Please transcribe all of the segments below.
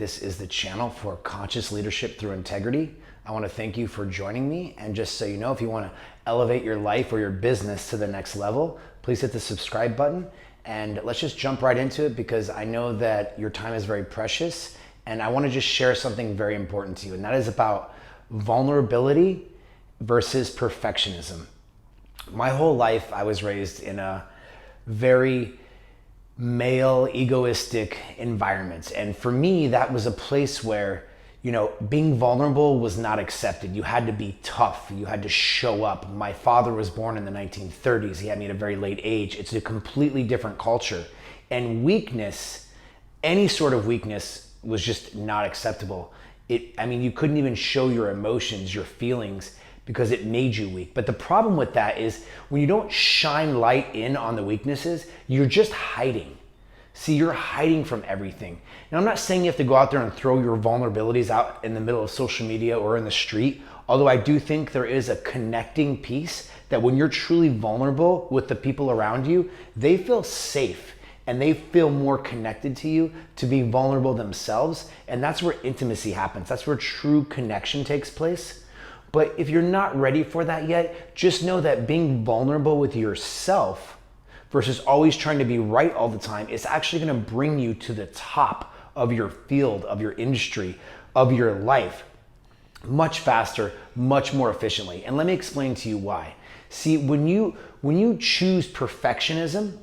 this is the channel for conscious leadership through integrity. I want to thank you for joining me. And just so you know, if you want to elevate your life or your business to the next level, please hit the subscribe button. And let's just jump right into it, because I know that your time is very precious. And I want to just share something very important to you. And that is about vulnerability versus perfectionism. My whole life, I was raised in a very male, egoistic environment. And for me, that was a place where, being vulnerable was not accepted. You had to be tough. You had to show up. My father was born in the 1930s. He had me at a very late age. It's a completely different culture. And weakness, any sort of weakness, was just not acceptable. You couldn't even show your emotions, your feelings, because it made you weak. But the problem with that is when you don't shine light in on the weaknesses, you're just hiding. See, you're hiding from everything. Now, I'm not saying you have to go out there and throw your vulnerabilities out in the middle of social media or in the street, although I do think there is a connecting piece that when you're truly vulnerable with the people around you, they feel safe and they feel more connected to you to be vulnerable themselves. And that's where intimacy happens. That's where true connection takes place. But if you're not ready for that yet, just know that being vulnerable with yourself versus always trying to be right all the time is actually going to bring you to the top of your field, of your industry, of your life much faster, much more efficiently. And let me explain to you why. See, when you choose perfectionism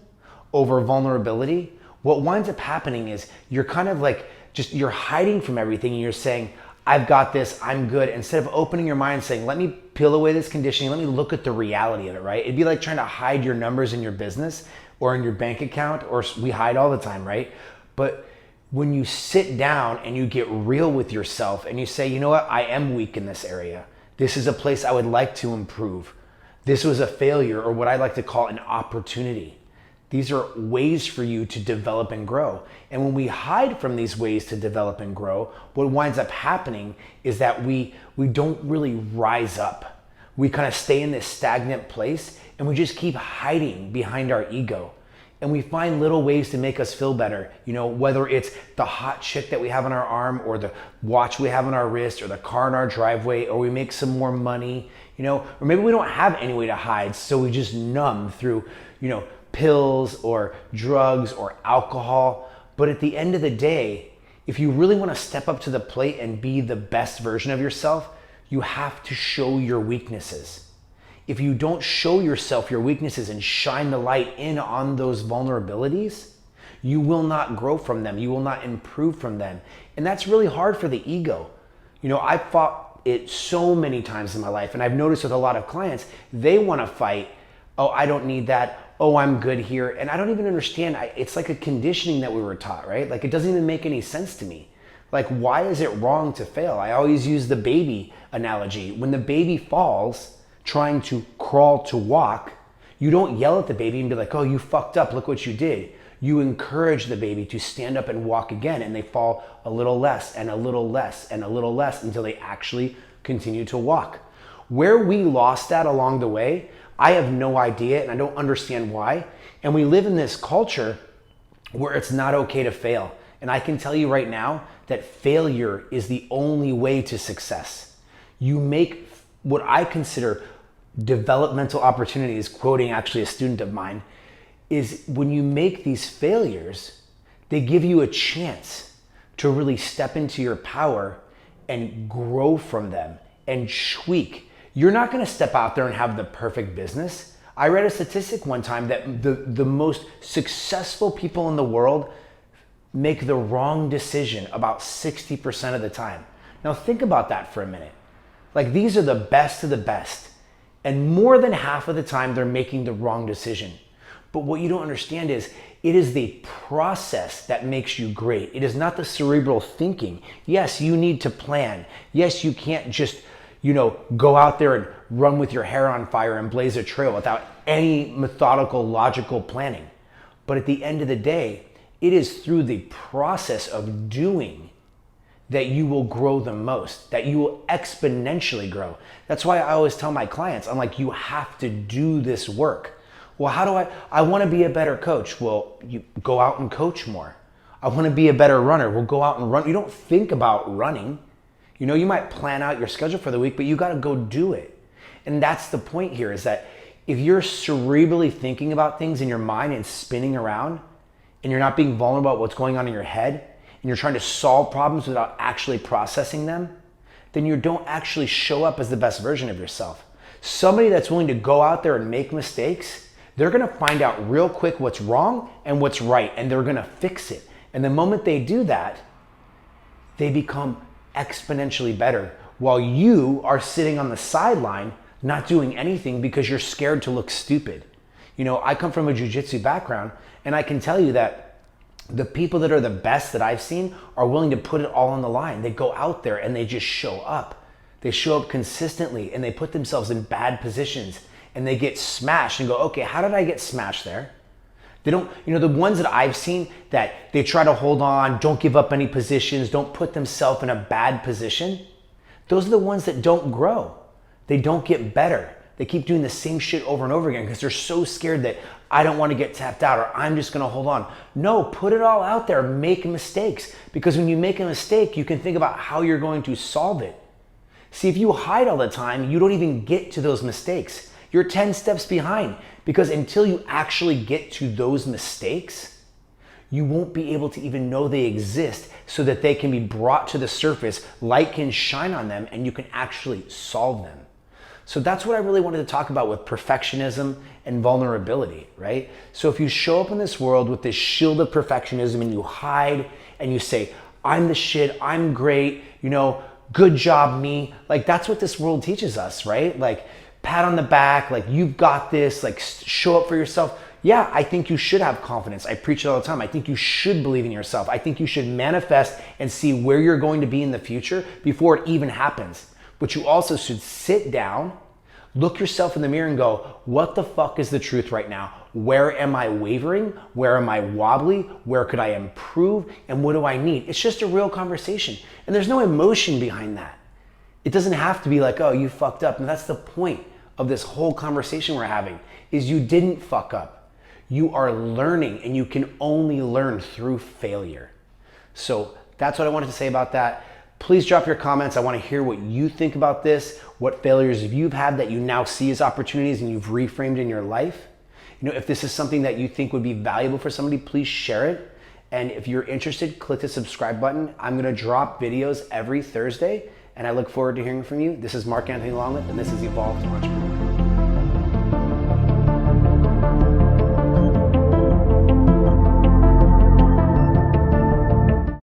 over vulnerability, what winds up happening is you're kind of like you're hiding from everything, and you're saying, I've got this, I'm good, instead of opening your mind and saying, let me peel away this conditioning, let me look at the reality of it, right? It'd be like trying to hide your numbers in your business or in your bank account, or we hide all the time, right? But when you sit down and you get real with yourself and you say, you know what, I am weak in this area. This is a place I would like to improve. This was a failure, or what I like to call an opportunity. These are ways for you to develop and grow. And when we hide from these ways to develop and grow, what winds up happening is that we don't really rise up. We kind of stay in this stagnant place, and we just keep hiding behind our ego. And we find little ways to make us feel better. Whether it's the hot chick that we have on our arm, or the watch we have on our wrist, or the car in our driveway, or we make some more money, or maybe we don't have any way to hide, so we just numb through, pills or drugs or alcohol. But at the end of the day, if you really want to step up to the plate and be the best version of yourself, you have to show your weaknesses. If you don't show yourself your weaknesses and shine the light in on those vulnerabilities, you will not grow from them. You will not improve from them. And that's really hard for the ego. I've fought it so many times in my life, and I've noticed with a lot of clients, they want to fight, oh, I don't need that. Oh, I'm good here. And I don't even understand. It's like a conditioning that we were taught, right? Like, it doesn't even make any sense to me. Like, why is it wrong to fail? I always use the baby analogy. When the baby falls, trying to crawl to walk, you don't yell at the baby and be like, oh, you fucked up, look what you did. You encourage the baby to stand up and walk again, and they fall a little less and a little less and a little less until they actually continue to walk. Where we lost that along the way, I have no idea, and I don't understand why. And we live in this culture where it's not okay to fail. And I can tell you right now that failure is the only way to success. You make what I consider developmental opportunities, quoting actually a student of mine, is when you make these failures, they give you a chance to really step into your power and grow from them and tweak. You're not going to step out there and have the perfect business. I read a statistic one time that the most successful people in the world make the wrong decision about 60% of the time. Now think about that for a minute. Like, these are the best of the best, and more than half of the time they're making the wrong decision. But what you don't understand is it is the process that makes you great. It is not the cerebral thinking. Yes, you need to plan. Yes, you can't just go out there and run with your hair on fire and blaze a trail without any methodical, logical planning. But at the end of the day, it is through the process of doing that you will grow the most, that you will exponentially grow. That's why I always tell my clients, I'm like, you have to do this work. Well, how do I want to be a better coach? Well, you go out and coach more. I want to be a better runner. We'll go out and run. You don't think about running. You know, you might plan out your schedule for the week, but you got to go do it. And that's the point here, is that if you're cerebrally thinking about things in your mind and spinning around, and you're not being vulnerable about what's going on in your head, and you're trying to solve problems without actually processing them, then you don't actually show up as the best version of yourself. Somebody that's willing to go out there and make mistakes, they're gonna find out real quick what's wrong and what's right, and they're gonna fix it. And the moment they do that, they become exponentially better, while you are sitting on the sideline not doing anything because you're scared to look stupid. You know, I come from a jiu-jitsu background, and I can tell you that the people that are the best that I've seen are willing to put it all on the line. They go out there and they just show up. They show up consistently, and they put themselves in bad positions, and they get smashed and go, okay, how did I get smashed there? They don't, you know, the ones that I've seen that they try to hold on, don't give up any positions, don't put themselves in a bad position, those are the ones that don't grow. They don't get better. They keep doing the same shit over and over again because they're so scared that I don't want to get tapped out, or I'm just going to hold on. No, put it all out there. Make mistakes, because when you make a mistake, you can think about how you're going to solve it. See, if you hide all the time, you don't even get to those mistakes. You're 10 steps behind, because until you actually get to those mistakes, you won't be able to even know they exist, so that they can be brought to the surface, light can shine on them, and you can actually solve them. So that's what I really wanted to talk about with perfectionism and vulnerability, right? So if you show up in this world with this shield of perfectionism and you hide and you say, I'm the shit, I'm great, you know, good job me. Like, that's what this world teaches us, right? Like, pat on the back, like, you've got this, like, show up for yourself. Yeah, I think you should have confidence. I preach it all the time. I think you should believe in yourself. I think you should manifest and see where you're going to be in the future before it even happens. But you also should sit down, look yourself in the mirror and go, what the fuck is the truth right now? Where am I wavering? Where am I wobbly? Where could I improve? And what do I need? It's just a real conversation. And there's no emotion behind that. It doesn't have to be like, oh, you fucked up. And that's the point of this whole conversation we're having, is you didn't fuck up. You are learning, and you can only learn through failure. So that's what I wanted to say about that. Please drop your comments. I want to hear what you think about this, what failures you've had that you now see as opportunities and you've reframed in your life. You know, if this is something that you think would be valuable for somebody, please share it. And if you're interested, click the subscribe button. I'm going to drop videos every Thursday, and I look forward to hearing from you. This is Mark Anthony Longlet, and this is Evolved Entrepreneur.